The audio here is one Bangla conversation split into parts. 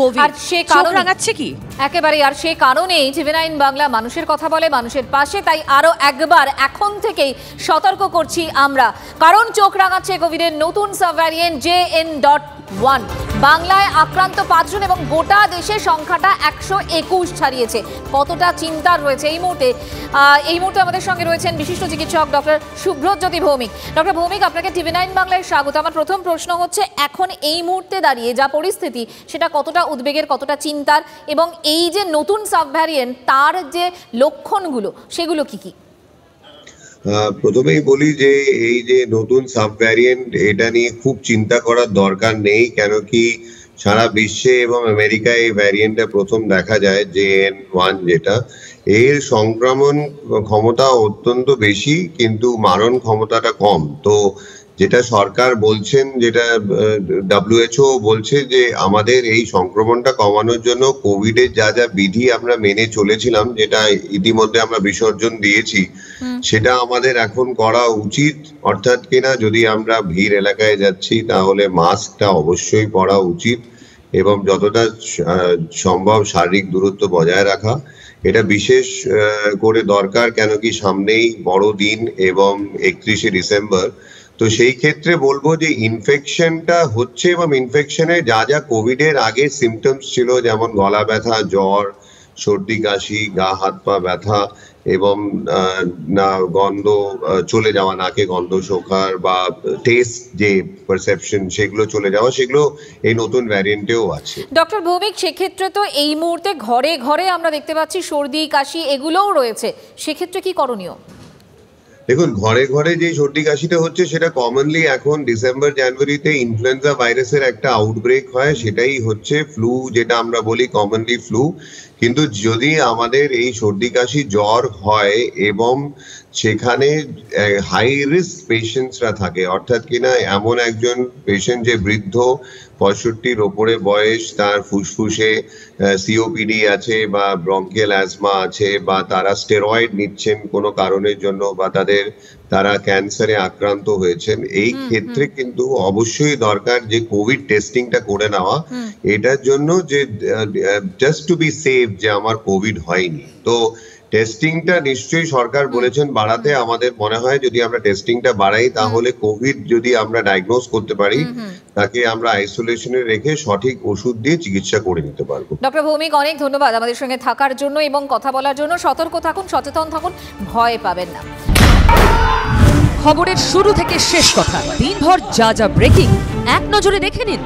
কোভিড আর সে কারণ রাঙাচ্ছে কি একেবারে, আর সেই কারণেই টিভি9 বাংলা মানুষের কথা বলে, মানুষের পাশে। তাই আরো একবার এখন থেকেই সতর্ক করছি আমরা, কারণ চোখ রাঙাচ্ছে কোভিডের নতুন সাবভ্যারিয়েন্ট JN.1। বাংলায় আক্রান্ত 5 জন এবং গোটা দেশে সংখ্যাটা 121 ছাড়িয়েছে। কতটা চিন্তার রয়েছে এই মুহূর্তে আমাদের সঙ্গে রয়েছেন বিশিষ্ট চিকিৎসক ডক্টর শুভ্রজ্যোতি ভৌমিক। ডক্টর ভৌমিক, আপনাকে টিভি9 বাংলায় স্বাগত। আমার প্রথম প্রশ্ন হচ্ছে, এখন এই মুহূর্তে দাঁড়িয়ে যা পরিস্থিতি সেটা কতটা উদ্বেগের, কতটা চিন্তার, এবং এই যে নতুন সাবভ্যারিয়েন্ট তার যে লক্ষণগুলো সেগুলো কি কি? প্রথমেই বলি যে এই যে নতুন সাবভ্যারিয়েন্ট, এটা নিয়ে খুব চিন্তা করার দরকার নেই। কেন কি সারা বিশ্বে এবং আমেরিকায় এই ভ্যারিয়েন্টটা প্রথম দেখা যায়, JN.1 যেটা, এর সংক্রমণ ক্ষমতা অত্যন্ত বেশি কিন্তু মারণ ক্ষমতাটা কম। তো যেটা সরকার বলছেন, যেটা WHO বলছে যে আমাদের এই সংক্রমণটা কমানোর জন্য কোভিডের যা যা বিধি আমরা মেনে চলেছিলাম, যেটা ইতিমধ্যে আমরা বিসর্জন দিয়েছি, সেটা আমাদের এখন করা উচিত। অর্থাৎ কিনা যদি আমরা ভিড় এলাকায় যাচ্ছি তাহলে মাস্কটা অবশ্যই পরা উচিত এবং যতটা সম্ভব শারীরিক দূরত্ব বজায় রাখা, এটা বিশেষ করে দরকার। কেন কি সামনেই বড়দিন এবং 31শে ডিসেম্বর। তো সেই ক্ষেত্রে বলবো যে ইনফেকশনটা হচ্ছে এবং ইনফেকশনে যা যা কোভিডের আগে সিমটমস ছিল, যেমন গলা ব্যথা, জ্বর, সর্দি কাশি, গা হাত পা ব্যথা এবং গন্ধ চলে যাওয়া, নাকে গন্ধ শোকার বা টেস্ট যে পারসেপশন সেগুলো চলে যাওয়া, সেগুলো এই নতুন ভ্যারিয়েন্টেও আছে। ডক্টর ভৌমিক, সেক্ষেত্রে তো এই মুহূর্তে ঘরে ঘরে আমরা দেখতে পাচ্ছি সর্দি কাশি এগুলোও রয়েছে, সেক্ষেত্রে কি করণীয়? দেখুন, ঘরে ঘরে যে সর্দি কাশিটা হচ্ছে সেটা কমনলি এখন ডিসেম্বর জানুয়ারিতে ইনফ্লুয়েঞ্জা ভাইরাসের একটা আউটব্রেক হয়, সেটাই হচ্ছে ফ্লু, যেটা আমরা বলি কমনলি ফ্লু। কিন্তু যদি আমাদের এই সর্দি কাশি জ্বর হয় এবং সেখানে হাই রিস্ক পেশেন্টসরা থাকে, অর্থাৎ কিনা এমন একজন পেশেন্ট যে বৃদ্ধ, 65-র ওপরে বয়স, তার ফুসফুসে COPD আছে বা ব্রঙ্কিয়াল অ্যাজমা আছে, বা তারা স্টেরয়েড নিচ্ছেন কোনো কারণের জন্য, বা তারা ক্যান্সারে আক্রান্ত হয়েছেন, এই ক্ষেত্রে কিন্তু অবশ্যই দরকার যে কোভিড টেস্টিংটা করে নেওয়া, এটার জন্য যে জাস্ট টু বি সেফ, যে আমার কোভিড হয়নি। তো টেস্টিংটা নিশ্চয়ই সরকার বলেছেন বাড়াতে। আমাদের মনে হয় যদি আমরা টেস্টিংটা বাড়াই তাহলে কোভিড যদি আমরা ডায়াগনোজ করতে পারি, তাকে আমরা আইসোলেশনে রেখে সঠিক ওষুধ দিয়ে চিকিৎসা করে নিতে পারবো। ডক্টর ভৌমিক, অনেক ধন্যবাদ আমাদের সঙ্গে থাকার জন্য এবং কথা বলার জন্য। সতর্ক থাকুন, সচেতন থাকুন, ভয় পাবেন না। খবরের শুরু থেকে শেষ কথা, দিনভর যা যা ব্রেকিং এক নজরে দেখে নিন।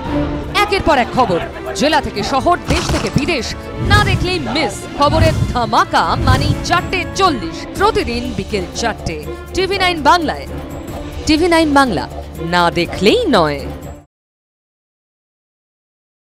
একের পর এক খবর, জেলা থেকে শহর, দেশ থেকে বিদেশ, না দেখলেই মিস। খবরের ধামাকা মানে 4:40 প্রতিদিন বিকেল 4টে টিভি9 বাংলায়। টিভি9 বাংলা, না দেখলেই নয়।